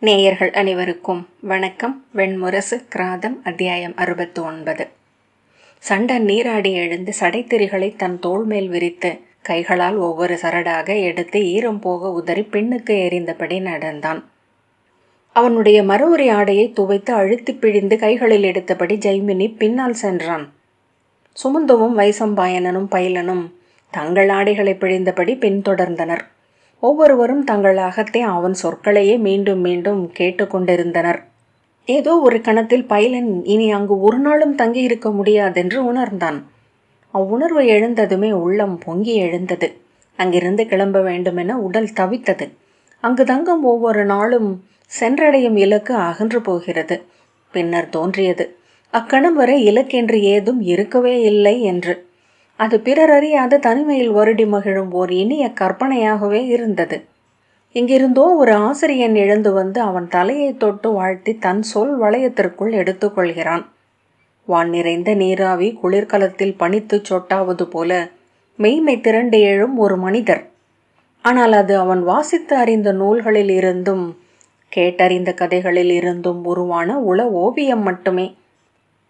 நேயர்கள் அனைவருக்கும் வணக்கம். வெண்முரசு கிராதம் அத்தியாயம் 69. சண்டன் நீராடி எழுந்து சடைத்திரிகளை தன் தோள் மேல் விரித்து கைகளால் ஒவ்வொரு சரடாக எடுத்து ஈரம் போக உதறி பின்னுக்கு எறிந்தபடி நடந்தான். அவனுடைய மறுவுரி ஆடையை துவைத்து அழுத்தி பிழிந்து கைகளில் எடுத்தபடி ஜெய்மினி பின்னால் சென்றான். சுமுந்துவும் வைசம்பாயனனும் பைலனும் தங்கள் ஆடைகளை பிழிந்தபடி பின்தொடர்ந்தனர். ஒவ்வொருவரும் தங்கள் அகத்தே அவன் சொற்களையே மீண்டும் மீண்டும் கேட்டுக்கொண்டிருந்தனர். ஏதோ ஒரு கணத்தில் பைலன் இனி அங்கு ஒரு நாளும் தங்கியிருக்க முடியாதென்று உணர்ந்தான். அவ்வுணர்வு எழுந்ததுமே உள்ளம் பொங்கி எழுந்தது. அங்கிருந்து கிளம்ப வேண்டுமென உடல் தவித்தது. அங்கு தங்கும் ஒவ்வொரு நாளும் சென்றடையும் இலக்கு அகன்று போகிறது. பின்னர் தோன்றியது, அக்கணம் வரை இலக்கென்று ஏதும் இருக்கவே இல்லை என்று. அது பிறர் அறியாத தனிமையில் வருடி மகிழும் ஓர் இனிய கற்பனையாகவே இருந்தது. இங்கிருந்தோ ஒரு ஆசிரியன் எழுந்து வந்து அவன் தலையை தொட்டு வாழ்த்தி தன் சொல் வளையத்திற்குள் எடுத்துக்கொள்கிறான். வான் நிறைந்த நீராவி குளிர்காலத்தில் பனித்து சொட்டாவது போல மெய்மை திரண்டு எழும் ஒரு மனிதர். ஆனால் அது அவன் வாசித்து அறிந்த நூல்களில் இருந்தும் கேட்டறிந்த கதைகளில் இருந்தும் உருவான உள ஓவியம் மட்டுமே.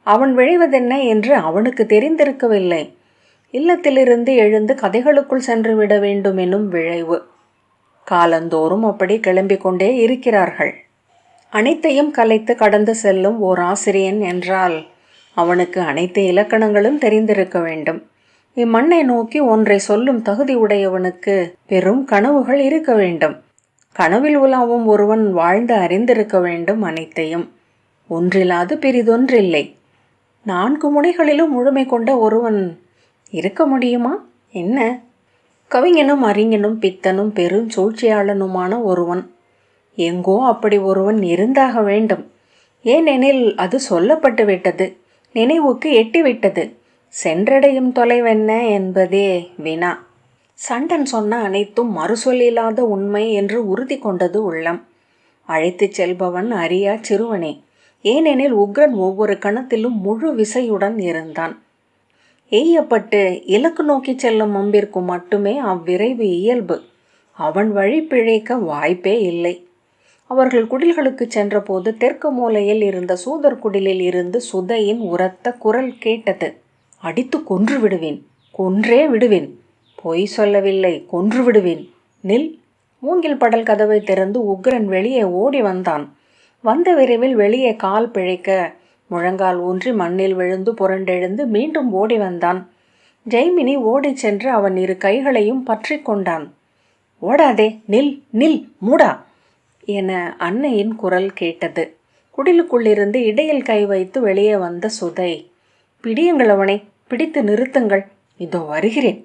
அவன் விழைவதென்ன என்று அவனுக்கு தெரிந்திருக்கவில்லை. இல்லத்திலிருந்து எழுந்து கதைகளுக்குள் சென்று விட வேண்டும் எனும் விழைவு. காலந்தோறும் அப்படி கிளம்பிக் கொண்டே இருக்கிறார்கள். அனைத்தையும் கலைத்து கடந்து செல்லும் ஓர் ஆசிரியன் என்றால் அவனுக்கு அனைத்து இலக்கணங்களும் தெரிந்திருக்க வேண்டும். இம்மண்ணை நோக்கி ஒன்றை சொல்லும் தகுதி உடையவனுக்கு பெரும் கனவுகள் இருக்க வேண்டும். கனவில் உலாவும் ஒருவன் வாழ்ந்து அறிந்திருக்க வேண்டும் அனைத்தையும். ஒன்றில்லாது பிரிதொன்றில்லை. 4 முனைகளிலும் முழுமை கொண்ட ஒருவன் இருக்க முடியுமா என்ன? கவிஞனும் அறிஞனும் பித்தனும் பெரும் சூழ்ச்சியாளனுமான ஒருவன். எங்கோ அப்படி ஒருவன் இருந்தாக வேண்டும். ஏனெனில் அது சொல்லப்பட்டு விட்டது, நினைவுக்கு எட்டிவிட்டது. சென்றடையும் தொலைவென்ன என்பதே வினா. சண்டன் சொன்ன அனைத்தும் மறுசொல்லில்லாத உண்மை என்று உறுதி கொண்டது உள்ளம். அழைத்துச் செல்பவன் அறியா சிறுவனே. ஏனெனில் உக்ரன் ஒவ்வொரு கணத்திலும் முழு விசையுடன் இருந்தான். எய்யப்பட்டு இலக்கு நோக்கி செல்லும் அம்பிற்கு மட்டுமே அவ்விரைவு இயல்பு. அவன் வழி பிழைக்க வாய்ப்பே இல்லை. அவர்கள் குடில்களுக்கு சென்றபோது தெற்கு மூலையில் இருந்த சூதர் குடிலில் இருந்து சுதையின் உரத்த குரல் கேட்டது. அடித்து கொன்று விடுவேன், கொன்றே விடுவேன். பொய் சொல்லவில்லை, கொன்று விடுவேன். நில். மூங்கில் படல் கதவை திறந்து உக்ரன் வெளியே ஓடி வந்தான். வந்த விரைவில் வெளியே கால் பிழைக்க முழங்கால் ஊன்றி மண்ணில் விழுந்து புரண்டெழுந்து மீண்டும் ஓடி வந்தான். ஜெய்மினி ஓடி சென்று அவன் 2 கைகளையும் பற்றி கொண்டான். ஓடாதே, நில் நில், மூடா என அன்னையின் குரல் கேட்டது. குடிலுக்குள்ளிருந்து இடையில் கை வைத்து வெளியே வந்த சுதை, பிடியுங்கள், அவனை பிடித்து நிறுத்துங்கள், இதோ வருகிறேன்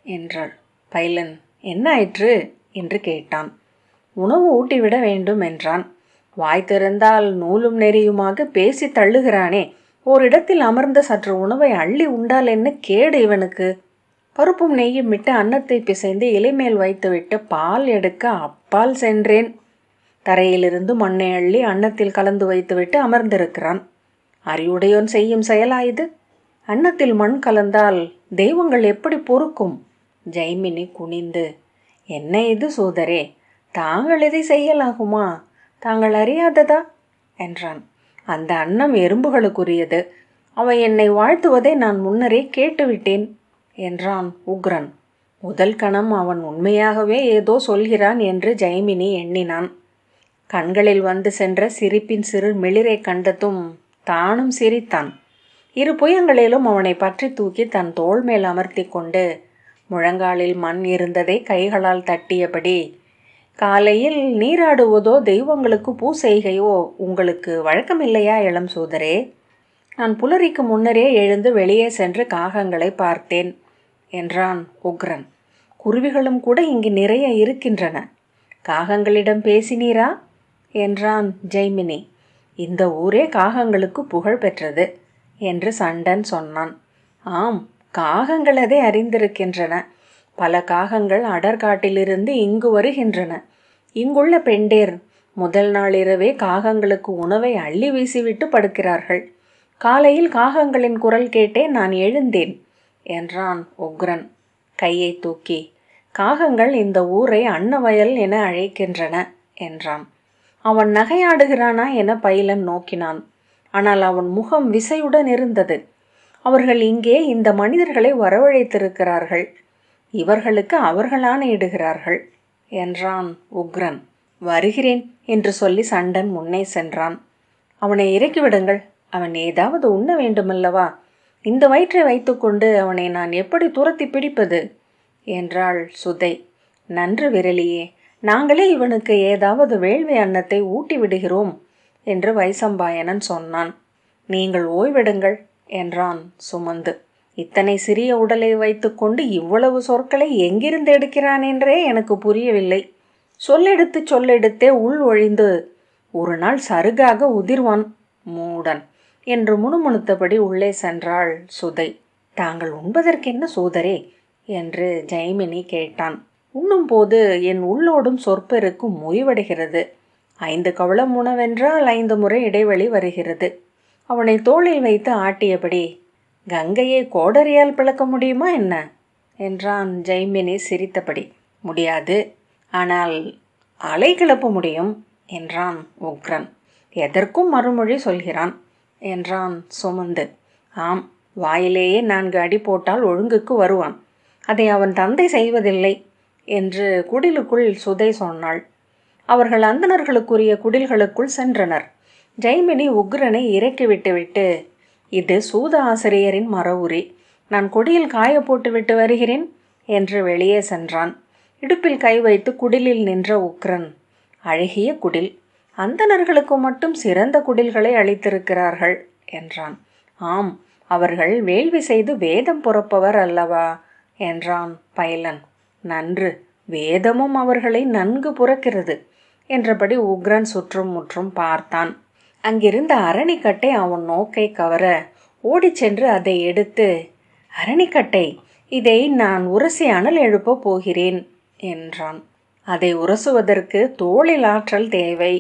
என்றாள். பைலன் என்ன ஆயிற்று என்று கேட்டான். உணவு ஊட்டிவிட வேண்டும் என்றான். வாய் திறந்தால் நூலும் நெறியுமாக பேசி தள்ளுகிறானே. ஓரிடத்தில் அமர்ந்து சற்று உணவை அள்ளி உண்டால் என்ன கேடு இவனுக்கு? பருப்பும் நெய்யும் விட்டு அன்னத்தை பிசைந்து இலைமேல் வைத்துவிட்டு பால் எடுக்க அப்பால் சென்றேன். தரையிலிருந்து மண்ணை அள்ளி அன்னத்தில் கலந்து வைத்துவிட்டு அமர்ந்திருக்கிறான். அறிவுடையோன் செய்யும் செயலாயுது? அன்னத்தில் மண் கலந்தால் தெய்வங்கள் எப்படி பொறுக்கும்? ஜெய்மினி குனிந்து, என்ன இது சோதரே, தாங்கள் இதை செய்யலாகுமா? தாங்கள் அறியாததா என்றான். அந்த அன்னம் எறும்புகளுக்குரியது. அவை என்னை வாழ்த்துவதை நான் முன்னரே கேட்டுவிட்டேன் என்றான் உக்ரன். முதல் கணம் அவன் உண்மையாகவே ஏதோ சொல்கிறான் என்று ஜெய்மினி எண்ணினான். கண்களில் வந்து சென்ற சிரிப்பின் சிறு மிளிரை கண்டதும் தானும் சிரித்தான். 2 புயங்களிலும் அவனை பற்றி தூக்கி தன் தோள் மேல் அமர்த்தி கொண்டு முழங்காலில் மண் இருந்ததை கைகளால் தட்டியபடி, காலையில் நீராடுவதோ தெய்வங்களுக்கு பூசெய்கையோ உங்களுக்கு வழக்கமில்லையா இளம் சூதரே? நான் புலரிக்கு முன்னரே எழுந்து வெளியே சென்று காகங்களை பார்த்தேன் என்றான் உக்ரன். குருவிகளும் கூட இங்கு நிறைய இருக்கின்றன. காகங்களிடம் பேசினீரா என்றான் ஜெய்மினி. இந்த ஊரே காகங்களுக்கு புகழ் பெற்றது என்று சண்டன் சொன்னான். ஆம், காகங்கள் அதை அறிந்திருக்கின்றன. பல காகங்கள் அடர்காட்டிலிருந்து இங்கு வருகின்றன. இங்குள்ள பெண்டேர் முதல் நாள் இரவே காகங்களுக்கு உணவை அள்ளி வீசிவிட்டு படுக்கிறார்கள். காலையில் காகங்களின் குரல் கேட்டே நான் எழுந்தேன் என்றான் உக்ரன் கையை தூக்கி. காகங்கள் இந்த ஊரை அன்னவயல் என அழைக்கின்றன என்றான். அவன் நகையாடுகிறானா என பைலன் நோக்கினான். ஆனால் அவன் முகம் விசையுடன் இருந்தது. அவர்கள் இங்கே இந்த மனிதர்களை வரவழைத்திருக்கிறார்கள். இவர்களுக்கு அவர்கள் ஆணையிடுகிறார்கள் என்றான் உக்ரன். வருகிறேன் என்று சொல்லி சண்டன் முன்னே சென்றான். அவனை இறக்கிவிடுங்கள். அவன் ஏதாவது உண்ண வேண்டுமல்லவா? இந்த வயிற்றை வைத்துக்கொண்டு அவனை நான் எப்படி துரத்தி பிடிப்பது என்றாள் சுதை. நன்று விரலியே, நாங்களே இவனுக்கு ஏதாவது வேள்வி அன்னத்தை ஊட்டி விடுகிறோம் என்று வைசம்பாயனன் சொன்னான். நீங்கள் ஓய்வெடுங்கள் என்றான் சுமந்து. இத்தனை சிறிய உடலை வைத்துக்கொண்டு இவ்வளவு சொற்களை எங்கிருந்து எடுக்கிறான் என்றே எனக்கு புரியவில்லை. சொல்லெடுத்தே உள் ஒழிந்து ஒரு நாள் சருகாக உதிர்வான் மூடன் என்று முணுமுணுத்தபடி உள்ளே சென்றாள் சுதை. தாங்கள் உண்பதற்கென்ன சோதரே என்று ஜெய்மினி கேட்டான். உண்ணும் போது என் உள்ளோடும் சொற்பெருக்கும் முறிவடைகிறது. 5 கவளம் உணவென்றால் 5 முறை இடைவெளி வருகிறது. அவனை தோளில் வைத்து ஆட்டியபடி, கங்கையை கோடரியால் பிளக்க முடியுமா என்ன என்றான் ஜெய்மினி சிரித்தபடி. முடியாது, ஆனால் அலை கிளப்ப முடியும் என்றான் உக்ரன். எதற்கும் மறுமொழி சொல்கிறான் என்றான் சுமந்து. ஆம், வாயிலேயே 4 அடி போட்டால் ஒழுங்குக்கு வருவான். அதை அவன் தந்தை செய்வதில்லை என்று குடிலுக்குள் சுதை சொன்னாள். அவர்கள் அந்தணர்களுக்குரிய குடில்களுக்குள் சென்றனர். ஜெய்மினி உக்ரனை இறக்கிவிட்டுவிட்டு, இது சூத ஆசிரியரின் மரவுரி, நான் கொடியில் காய போட்டு விட்டு வருகிறேன் என்று வெளியே சென்றான். இடுப்பில் கை வைத்து குடிலில் நின்ற உக்ரன், அழகிய குடில், அந்தணர்களுக்கு மட்டும் சிறந்த குடில்களை அளித்திருக்கிறார்கள் என்றான். ஆம், அவர்கள் வேள்வி செய்து வேதம் புறப்பவர் அல்லவா என்றான் பைலன். நன்று, வேதமும் அவர்களை நன்கு புறக்கிறது என்றபடி உக்ரன் சுற்றும் முற்றும் பார்த்தான். அங்கிருந்த அரணிக்கட்டை அவன் நோக்கை கவர ஓடிச் சென்று அதை எடுத்து, அரணிக்கட்டை, இதை நான் உரசி அனல் எழுப்பப் போகிறேன் என்றான். அதை உரசுவதற்கு தோளில் ஆற்றல் தேவை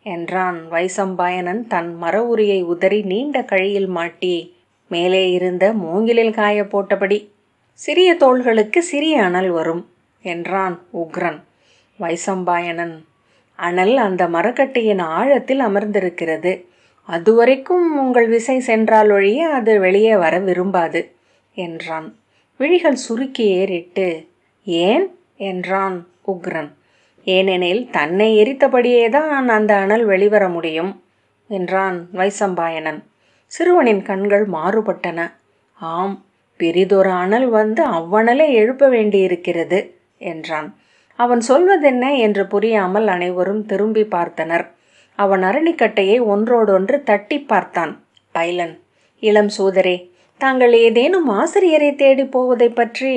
என்றான் வைசம்பாயனன் தன் மரவுரியை உதறி நீண்ட கழியில் மாட்டி மேலே இருந்த மூங்கிலில் காய போட்டபடி. சிறிய தோள்களுக்கு சிறிய அனல் வரும் என்றான் உக்ரன். வைசம்பாயனன், அனல் அந்த மரக்கட்டையின் ஆழத்தில் அமர்ந்திருக்கிறது. அதுவரைக்கும் உங்கள் விசை சென்றால் ஒழிய அது வெளியே வர விரும்பாது என்றான். விழிகள் சுருக்கி ஏறிட்டு, ஏன் என்றான் உக்ரன். ஏனெனில் தன்னை எரித்தபடியேதான் அந்த அனல் வெளிவர முடியும் என்றான் வைசம்பாயனன். சிறுவனின் கண்கள் மாறுபட்டன. ஆம், பெரிதொரு அனல் வந்து அவ்வனலை எழுப்ப வேண்டியிருக்கிறது என்றான். அவன் சொல்வதென்ன என்று புரியாமல் அனைவரும் திரும்பி பார்த்தனர். அவன் அரணிக்கட்டையை ஒன்றோடொன்று தட்டி பார்த்தான். பைலன், இளம் சூதரே, தாங்கள் ஏதேனும் ஆசிரியரை தேடி போவதை பற்றி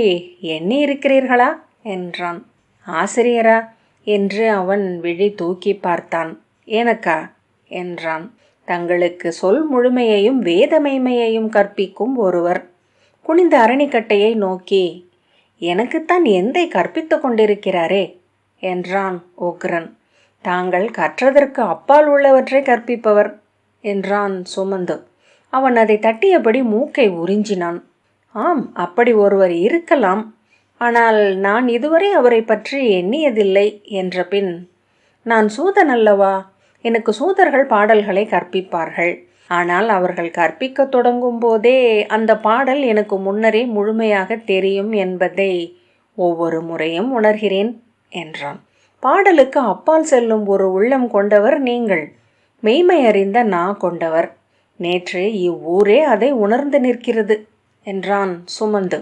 எண்ணி இருக்கிறீர்களா என்றான். ஆசிரியரா என்று அவன் விழி தூக்கி பார்த்தான். எனக்கா என்றான். தங்களுக்கு சொல் முழுமையையும் வேதமைமையையும் கற்பிக்கும் ஒருவர். குனிந்த அரணிக்கட்டையை நோக்கி, எனக்குத்தான் எந்தை கற்பித்து கொண்டிருக்கிறாரே என்றான் உக்ரன். தாங்கள் கற்றதற்கு அப்பால் உள்ளவற்றை கற்பிப்பவர் என்றான் சுமந்து. அவன் அதை தட்டியபடி மூக்கை உறிஞ்சினான். ஆம், அப்படி ஒருவர் இருக்கலாம். ஆனால் நான் இதுவரை அவரை பற்றி எண்ணியதில்லை என்ற பின், நான் சூதன் அல்லவா, எனக்கு சூதர்கள் பாடல்களை கற்பிப்பார்கள். ஆனால் அவர்கள் கற்பிக்க தொடங்கும் போதே அந்த பாடல் எனக்கு முன்னரே முழுமையாக தெரியும் என்பதை ஒவ்வொரு முறையும் உணர்கிறேன் என்றான். பாடலுக்கு அப்பால் செல்லும் ஒரு உள்ளம் கொண்டவர் நீங்கள், மெய்மை அறிந்த நான் கொண்டவர். நேற்று இவ்வூரே அதை உணர்ந்து நிற்கிறது என்றான் சுமந்து.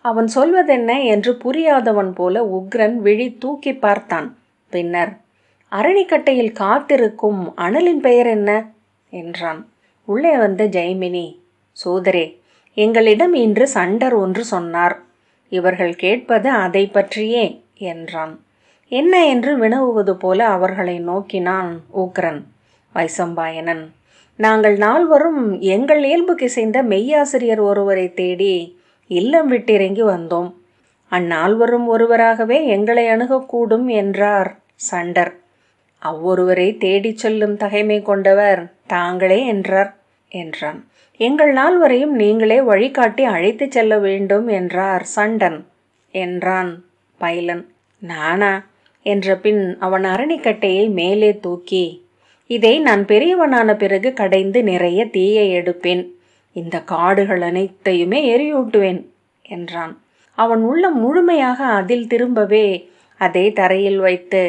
அவன் சொல்வதென்ன என்று புரியாதவன் போல உக்ரன் விழி தூக்கி பார்த்தான். பின்னர், அரணிக்கட்டையில் காத்திருக்கும் அனலின் பெயர் என்ன என்றான். உள்ளே வந்த ஜெய்மினி, சோதரே, எங்களிடம் இன்று சண்டர் ஒன்று சொன்னார். இவர்கள் கேட்பது அதை பற்றியே என்றான். என்ன என்று வினவுவது போல அவர்களை நோக்கினான் உக்ரன். வைசம்பாயனன், நாங்கள் நால்வரும் எங்கள் இயல்புக்கு இசைந்த மெய்யாசிரியர் ஒருவரை தேடி இல்லம் விட்டிறங்கி வந்தோம். அந்நால்வரும் ஒருவராகவே எங்களை அணுகக்கூடும் என்றார் சண்டர். அவ்வொருவரை தேடிச் செல்லும் தகைமை கொண்டவர் தாங்களே என்றான். எங்கள் நால்வரையும் நீங்களே வழிகாட்டி அழைத்துச் செல்ல வேண்டும் என்றார் சண்டன் என்றான் பைலன். நானா என்ற பின் அவன் அரணிக்கட்டையை மேலே தூக்கி, இதை நான் பெரியவனான பிறகு கடைந்து நிறைய தீயை எடுப்பேன். இந்த காடுகள் அனைத்தையுமே எரியூட்டுவேன் என்றான். அவன் உள்ளம் முழுமையாக அதில் திரும்பவே அதை தரையில் வைத்து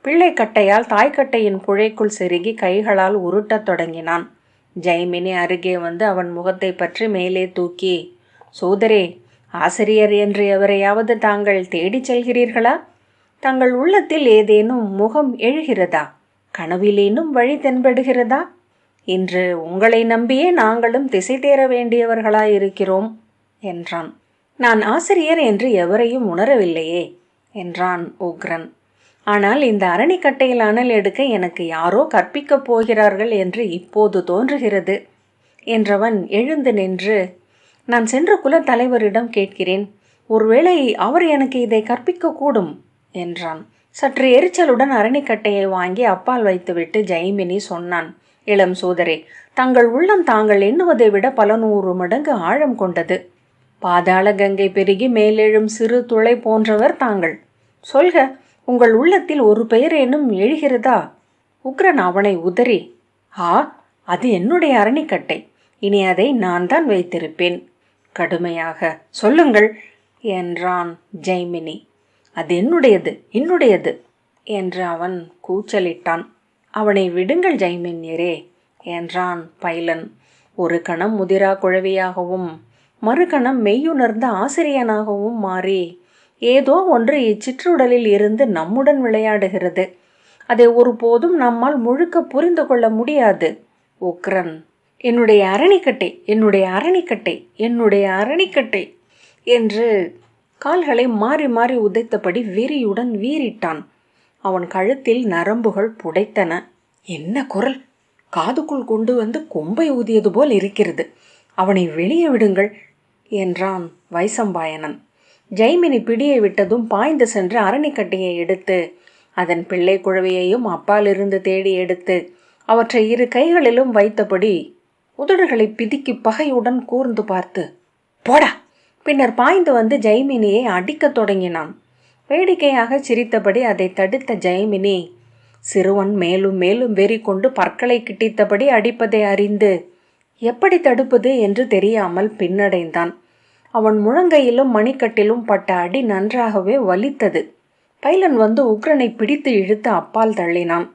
பிள்ளைக்கட்டையால் தாய்க்கட்டையின் குழைக்குள் செருகி கைகளால் உருட்டத் தொடங்கினான். ஜெய்மினி அருகே வந்து அவன் முகத்தை பற்றி மேலே தூக்கி, சோதரே, ஆசிரியர் என்று எவரையாவது தாங்கள் தேடிச் செல்கிறீர்களா? தங்கள் உள்ளத்தில் ஏதேனும் முகம் எழுகிறதா? கனவிலேனும் வழி தென்படுகிறதா? இன்று உங்களை நம்பியே நாங்களும் திசை தேர வேண்டியவர்களாயிருக்கிறோம் என்றான். நான் ஆசிரியர் என்று எவரையும் உணரவில்லையே என்றான் உக்ரன். ஆனால் இந்த அரணிக்கட்டையில் அனல் எடுக்க எனக்கு யாரோ கற்பிக்கப் போகிறார்கள் என்று இப்போது தோன்றுகிறது என்றவன் எழுந்து நின்று, நான் சென்ற குல தலைவரிடம் கேட்கிறேன், ஒருவேளை அவர் எனக்கு இதை கற்பிக்கக்கூடும் என்றான். சற்று எரிச்சலுடன் அரணிக்கட்டையை வாங்கி அப்பால் வைத்துவிட்டு ஜெய்மினி சொன்னான், இளம் சோதரே, தங்கள் உள்ளம் தாங்கள் எண்ணுவதை விட பல 100 மடங்கு ஆழம் கொண்டது. பாதாள கங்கை பெருகி மேலெழும் சிறு துளை போன்றவர் தாங்கள். சொல்க, உங்கள் உள்ளத்தில் ஒரு பெயரேனும் எழுகிறதா? உக்ரன் அவனை உதறி, அது என்னுடைய அரணிக்கட்டை, இனி அதை நான் தான் வைத்திருப்பேன் கடுமையாக சொல்லுங்கள் என்றான் ஜெய்மினி. அது என்னுடையது, என்னுடையது என்று அவன் கூச்சலிட்டான். அவனை விடுங்கள் ஜெய்மினியரே என்றான் பைலன். ஒரு கணம் முதிரா குழவியாகவும் மறுகணம் மெய்யுணர்ந்த ஆசிரியனாகவும் மாறி ஏதோ ஒன்று இச்சிற்றுடலில் இருந்து நம்முடன் விளையாடுகிறது. அதை ஒருபோதும் நம்மால் முழுக்க புரிந்து கொள்ள முடியாது. உக்ரன், என்னுடைய அரணிக்கட்டை, என்னுடைய அரணிக்கட்டை, என்னுடைய அரணிக்கட்டை என்று கால்களை மாறி மாறி உதைத்தபடி வெறியுடன் வீறிட்டான். அவன் கழுத்தில் நரம்புகள் புடைத்தன. என்ன குரல்! காதுக்குள் கொண்டு வந்து கொம்பை ஊதியது போல் இருக்கிறது. அவனை வெளியே விடுங்கள் என்றான் வைசம்பாயனன். ஜெய்மினி பிடியை விட்டதும் பாய்ந்து சென்று அரணிக்கட்டையை எடுத்து அதன் பிள்ளை குழவியையும் அப்பாலிருந்து தேடி எடுத்து அவற்றை 2 கைகளிலும் வைத்தபடி உதடுகளை பிதுக்கி பகையுடன் கூர்ந்து பார்த்து, போடா! பின்னர் பாய்ந்து வந்து ஜெய்மினியை அடிக்கத் தொடங்கினான். வேடிக்கையாக சிரித்தபடி அதை தடுத்த ஜெய்மினி சிறுவன் மேலும் மேலும் வெறி கொண்டு பற்களை கிட்டித்தபடி அடிப்பதை அறிந்து எப்படி தடுப்பது என்று தெரியாமல் பின்னடைந்தான். அவன் முழங்கையிலும் மணிக்கட்டிலும் பட்ட அடி நன்றாகவே வலித்தது. பைலன் வந்து உக்ரனை பிடித்து இழுத்து அப்பால் தள்ளினான்.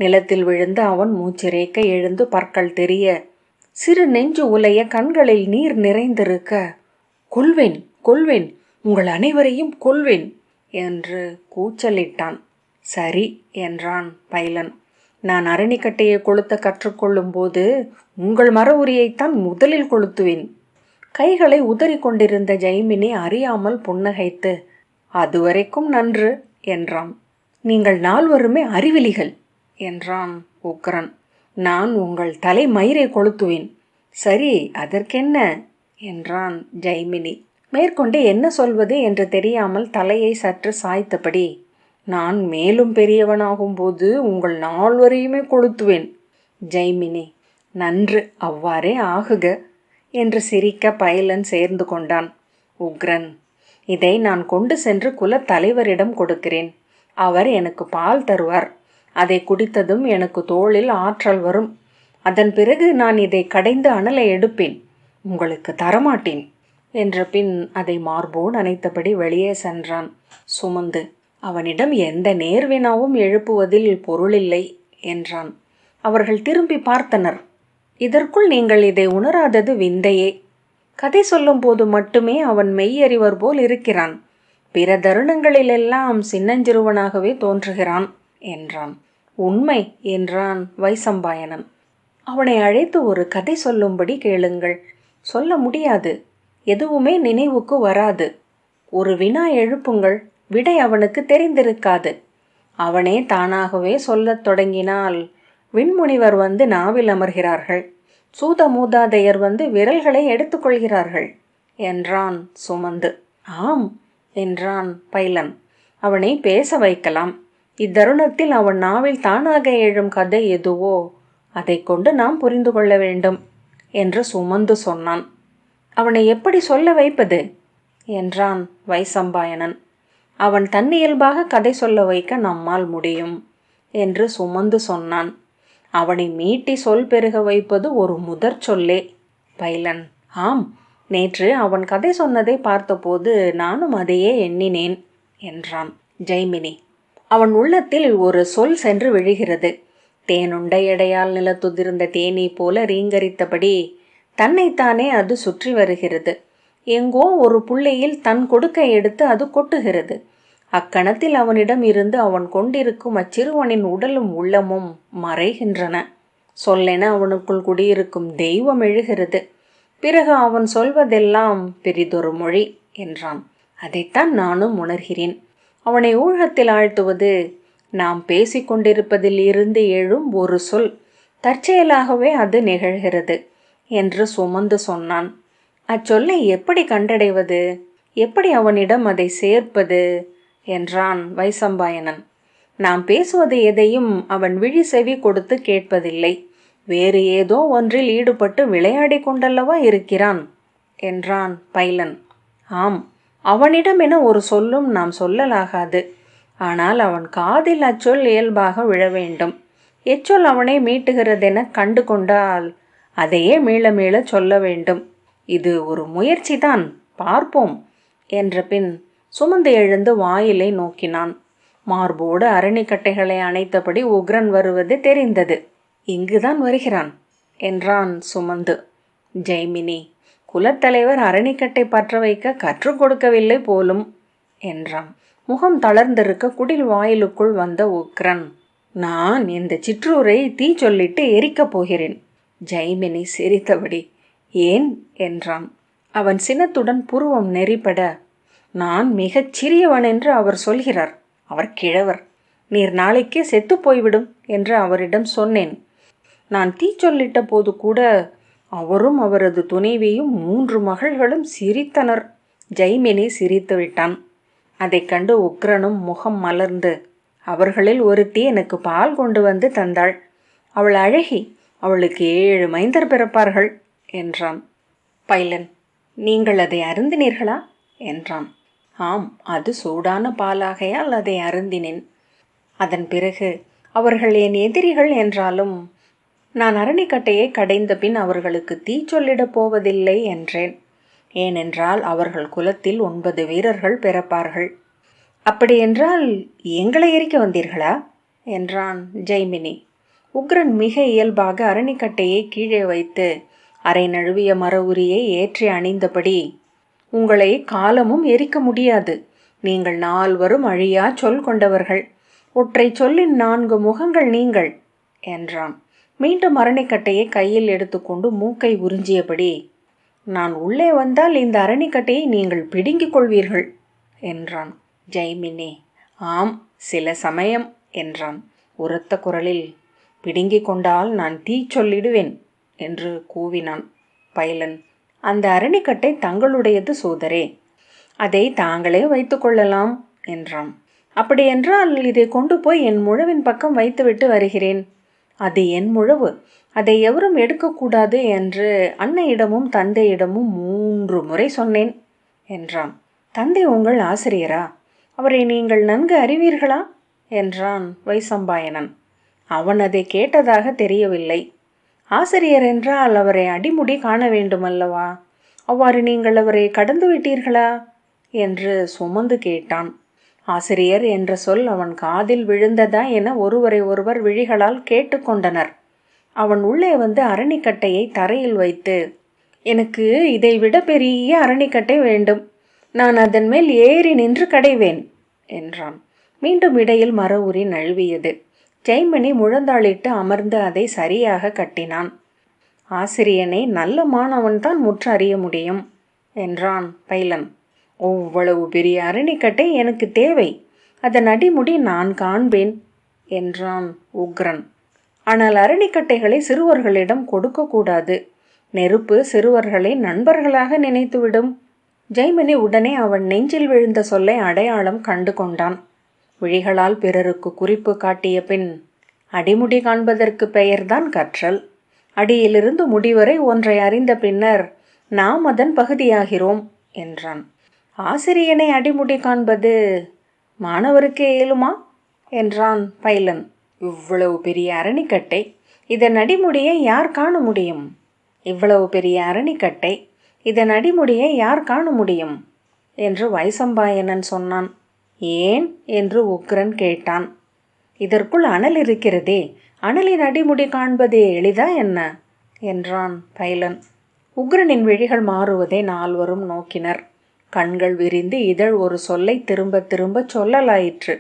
நிலத்தில் விழுந்து அவன் மூச்சிறைக்க எழுந்து பற்கள் தெரிய சிறு நெஞ்சு உலைய கண்களில் நீர் நிறைந்திருக்க, கொல்வேன், கொல்வேன், உங்கள் அனைவரையும் கொல்வேன் என்று கூச்சலிட்டான். சரி என்றான் பைலன். நான் அரணிக்கட்டையை கொளுத்த கற்றுக்கொள்ளும் போது உங்கள் மர உரியைத்தான் முதலில் கொளுத்துவேன். கைகளை உதறி கொண்டிருந்த ஜெய்மினி அறியாமல் புன்னகைத்து, அதுவரைக்கும் நன்று என்றான். நீங்கள் 4 அறிவிலிகள் என்றான் உக்ரன். நான் உங்கள் தலை மயிரை கொளுத்துவேன். சரி, அதற்கென்ன என்றான் ஜெய்மினி. மேற்கொண்டு என்ன சொல்வது என்று தெரியாமல் தலையை சற்று சாய்த்தபடி, நான் மேலும் பெரியவனாகும் போது உங்கள் 4 கொளுத்துவேன். ஜெய்மினி, நன்று, அவ்வாறே ஆகுக என்று சிரிக்க பைலன் சேர்ந்து கொண்டான். உக்ரன், இதை நான் கொண்டு சென்று குல தலைவரிடம் கொடுக்கிறேன். அவர் எனக்கு பால் தருவார். அதை குடித்ததும் எனக்கு தோளில் ஆற்றல் வரும். அதன் பிறகு நான் இதை கடைந்து அனலை எடுப்பேன். உங்களுக்கு தரமாட்டேன் என்ற பின் அதை மார்போடு அணைத்தபடி வெளியே சென்றான். சுமந்து அவனிடம் எந்த நேர்வினாவும் எழுப்புவதில் பொருளில்லை என்றான். அவர்கள் திரும்பி பார்த்தனர். இதற்குள் நீங்கள் இதை உணராதது விந்தையே. கதை சொல்லும் போது மட்டுமே அவன் மெய்யறிவர் போல் இருக்கிறான். பிற தருணங்களிலெல்லாம் சின்னஞ்சிறுவனாகவே தோன்றுகிறான் என்றான். உண்மை என்றான் வைசம்பாயனன். அவனை அழைத்து ஒரு கதை சொல்லும்படி கேளுங்கள். சொல்ல முடியாது. எதுவுமே நினைவுக்கு வராது. ஒரு வினா எழுப்புங்கள். விடை அவனுக்கு தெரிந்திருக்காது. அவனே தானாகவே சொல்லத் தொடங்கினால் விண்முனிவர் வந்து நாவில் அமர்கிறார்கள். சூத மூதாதையர் வந்து விரல்களை எடுத்துக்கொள்கிறார்கள் என்றான் சுமந்து. ஆம் என்றான் பைலன். அவனை பேச வைக்கலாம். இத்தருணத்தில் அவன் நாவில் தானாக எழும் கதை எதுவோ அதை கொண்டு நாம் புரிந்து கொள்ள வேண்டும் என்று சுமந்து சொன்னான். அவனை எப்படி சொல்ல வைப்பது என்றான் வைசம்பாயனன். அவன் தன்னியல்பாக கதை சொல்ல வைக்க நம்மால் முடியும் என்று சுமந்து சொன்னான். அவனை மீட்டி சொல் பெருக வைப்பது ஒரு முதற் சொல்லே. பைலன்: ஆம், நேற்று அவன் கதை சொன்னதை பார்த்தபோது நானும் அதையே எண்ணினேன் என்றான். ஜெய்மினி: அவன் உள்ளத்தில் ஒரு சொல் சென்று விழுகிறது. தேனுண்ட எடையால் நிலத்துதிர்ந்த தேனீ போல ரீங்கரித்தபடி தன்னைத்தானே அது சுற்றி வருகிறது. எங்கோ ஒரு புள்ளியில் தன் கொடுக்கை எடுத்து அது கொட்டுகிறது. அக்கணத்தில் அவனிடம் இருந்து அவன் கொண்டிருக்கும் அச்சிறுவனின் உடலும் உள்ளமும் மறைகின்றன. சொல்லென அவனுக்குள் குடியிருக்கும் தெய்வம் எழுகிறது. பிறகு அவன் சொல்வதெல்லாம் பெரிதொரு மொழி என்றான். அதைத்தான் நானும் உணர்கிறேன். அவனை ஊழத்தில் ஆழ்த்துவது நாம் பேசிக்கொண்டிருப்பதில் இருந்து எழும் ஒரு சொல். தற்செயலாகவே அது நிகழ்கிறது என்று சுமந்து சொன்னான். அச்சொல்லை எப்படி கண்டடைவது, எப்படி அவனிடம் அதை சேர்ப்பது என்றான் வைசம்பாயனன். நாம் பேசுவது எதையும் அவன் விழி செவி கொடுத்து கேட்பதில்லை. வேறு ஏதோ ஒன்றில் ஈடுபட்டு விளையாடி கொண்டல்லவா இருக்கிறான் என்றான் பைலன். ஆம், அவனிடமென ஒரு சொல்லும் நாம் சொல்லலாகாது. ஆனால் அவன் காதில் அச்சொல் இயல்பாக விழ வேண்டும். எச்சொல் அவனை மீட்டுகிறதென கண்டு கொண்டால் அதையே மீள மீள சொல்ல வேண்டும். இது ஒரு முயற்சிதான், பார்ப்போம் என்ற பின் சுமந்து எழுந்து வாயிலை நோக்கினான். மார்போடு அரணிக்கட்டைகளை அணைத்தபடி உக்ரன் வருவது தெரிந்தது. இங்குதான் வருகிறான் என்றான் சுமந்து. ஜெய்மினி: குலத்தலைவர் அரணிக்கட்டை பற்ற வைக்க கற்றுக் கொடுக்கவில்லை போலும் என்றான். முகம் தளர்ந்திருக்க குடில் வாயிலுக்குள் வந்த உக்ரன்: நான் இந்த சிற்றூரை தீ சொல்லிட்டு எரிக்கப் போகிறேன். ஜெய்மினி சிரித்தபடி ஏன் என்றான். அவன் சினத்துடன் புருவம் நெறிப்பட, நான் மிகச் சிறியவன் என்று அவர் சொல்கிறார். அவர் கிழவர். நீர் நாளைக்கே செத்து போய்விடும் என்று அவரிடம் சொன்னேன். நான் தீ சொல்லிட்ட போது கூட அவரும் அவரது துணைவியும் 3 மகள்களும் சிரித்தனர். ஜெய்மினி சிரித்து விட்டான். அதை கண்டு உக்ரனும் முகம் மலர்ந்து, அவர்களில் ஒருத்தி எனக்கு பால் கொண்டு வந்து தந்தாள். அவள் அழகி. அவளுக்கு 7 மைந்தர் பிறப்பார்கள் என்றான். பைலன்: நீங்கள் அதை அருந்தினீர்களா என்றான். ஆம், அது சூடான பாலாகையால் அதை அருந்தினேன். அதன் பிறகு அவர்கள் என் எதிரிகள் என்றாலும் நான் அரணிக்கட்டையை கடைந்த பின் அவர்களுக்கு தீ சொல்லிடப் போவதில்லை என்றேன். ஏனென்றால் அவர்கள் குலத்தில் 9 வீரர்கள் பிறப்பார்கள். அப்படியென்றால் எங்களை எரிக்க வந்தீர்களா என்றான் ஜெய்மினி. உக்ரன் மிக இயல்பாக அரணிக்கட்டையை கீழே வைத்து அரை நழுவிய மர உரியை ஏற்றி அணிந்தபடி, உங்களை காலமும் எரிக்க முடியாது. நீங்கள் 4வரும் அழியா சொல் கொண்டவர்கள். ஒற்றை சொல்லின் 4 முகங்கள் நீங்கள் என்றான். மீண்டும் அரணிக்கட்டையை கையில் எடுத்துக்கொண்டு மூக்கை உறிஞ்சியபடி, நான் உள்ளே வந்தால் இந்த அரணிக்கட்டையை நீங்கள் பிடுங்கிக் கொள்வீர்கள் என்றான். ஜெய்மினி: ஆம், சில சமயம் என்றான் உரத்த குரலில். பிடுங்கிக் கொண்டால் நான் தீ சொல்லிடுவேன் என்று கூவினான். பைலன்: அந்த அரணிக்கட்டை தங்களுடையது சோதரே, அதை தாங்களே வைத்து கொள்ளலாம் என்றான். அப்படியென்றால் இதை கொண்டு போய் என் முழவின் பக்கம் வைத்துவிட்டு வருகிறேன். அது என் முழவு, அதை எவரும் எடுக்கக்கூடாது என்று அன்னையிடமும் தந்தையிடமும் 3 முறை சொன்னேன் என்றான். தந்தை உங்கள் ஆசிரியரா? அவரை நீங்கள் நன்கு அறிவீர்களா என்றான் வைசம்பாயனன். அவன் அதை கேட்டதாக தெரியவில்லை. ஆசிரியர் என்றால் அவரை அடிமுடி காண வேண்டுமல்லவா? அவ்வாறு நீங்கள் அவரை கடந்து விட்டீர்களா என்று சுமந்து கேட்டான். ஆசிரியர் என்ற சொல் அவன் காதில் விழுந்ததா என ஒருவரை ஒருவர் விழிகளால் கேட்டுக்கொண்டனர். அவன் உள்ளே வந்து அரணிக்கட்டையை தரையில் வைத்து, எனக்கு இதைவிட பெரிய அரணிக்கட்டை வேண்டும், நான் அதன் மேல் ஏறி நின்று கடைவேன் என்றான். மீண்டும் இடையில் மர உரி நழுவியது. ஜெய்மினி முழந்தாளிட்டு அமர்ந்து அதை சரியாக கட்டினான். ஆசிரியனை நல்ல மாணவன்தான் முற்று அறிய முடியும் என்றான் பைலன். அவ்வளவு பெரிய அரணிக்கட்டை எனக்கு தேவை, அதன் அடிமுடி நான் காண்பேன் என்றான் உக்ரன். ஆனால் அரணிக்கட்டைகளை சிறுவர்களிடம் கொடுக்கக்கூடாது. நெருப்பு சிறுவர்களை நண்பர்களாக நினைத்துவிடும். ஜெய்மினி உடனே அவன் நெஞ்சில் விழுந்த சொல்லை அடையாளம் கண்டு கொண்டான். விழிகளால் பிறருக்கு குறிப்பு காட்டிய பின், அடிமுடி காண்பதற்கு பெயர்தான் கற்றல். அடியிலிருந்து முடிவரை ஒன்றை அறிந்த பின்னர் நாம் அதன் பகுதியாகிறோம் என்றான். ஆசிரியனை அடிமுடி காண்பது மாணவருக்கு இயலுமா என்றான் பைலன். இவ்வளவு பெரிய அரணிக்கட்டை இதன் அடிமுடியை யார் காண முடியும்? இவ்வளவு பெரிய அரணிக்கட்டை, இதன் அடிமுடியை யார் காண முடியும் என்று வைசம்பாயனன் சொன்னான். ஏன் என்று உக்ரன் கேட்டான். இதற்குள் அனல் இருக்கிறதே, அனலின் அடிமுடி காண்பதே எளிதா என்ன என்றான் பைலன். உக்ரனின் விழிகள் மாறுவதை நால்வரும் நோக்கினர். கண்கள் விரிந்து இதழ் ஒரு சொல்லை திரும்ப திரும்ப சொல்லலாயிற்று.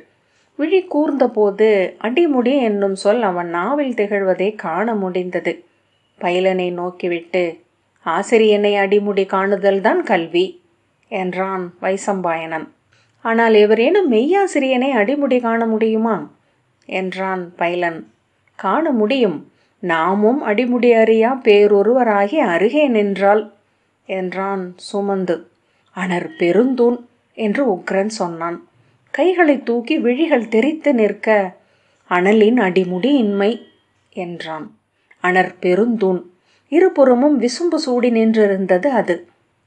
விழி கூர்ந்தபோது அடிமுடி என்னும் சொல் அவன் நாவில் திகழ்வதை காண முடிந்தது. பைலனை நோக்கிவிட்டு, ஆசிரியனை அடிமுடி காணுதல்தான் கல்வி என்றான் வைசம்பாயனன். ஆனால் எவரேனும் மெய்யாசிரியனை அடிமுடி காண முடியுமா என்றான் பைலன். காண முடியும், நாமும் அடிமுடி அறியா பேரொருவராகி அருகே நின்றால் என்றான் சுமந்து. அனற் பெருந்தூண் என்று உக்ரன் சொன்னான். கைகளை தூக்கி விழிகள் தெரித்து நிற்க, அனலின் அடிமுடி இன்மை என்றான். அனற் பெருந்தூண், இருபுறமும் விசும்பு சூடி நின்றிருந்தது அது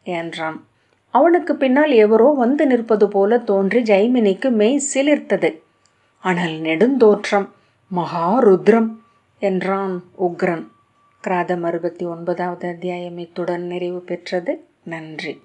என்றான். அவனுக்கு பின்னால் எவரோ வந்து நிற்பது போல தோன்றி ஜெய்மினிக்கு மெய் சிலிர்த்தது. அனல் நெடுந்தோற்றம், மகாருத்ரம் என்றான் உக்ரன். கிராதம் 69வது அத்தியாயம் இத்துடன் நிறைவு பெற்றது. நன்றி.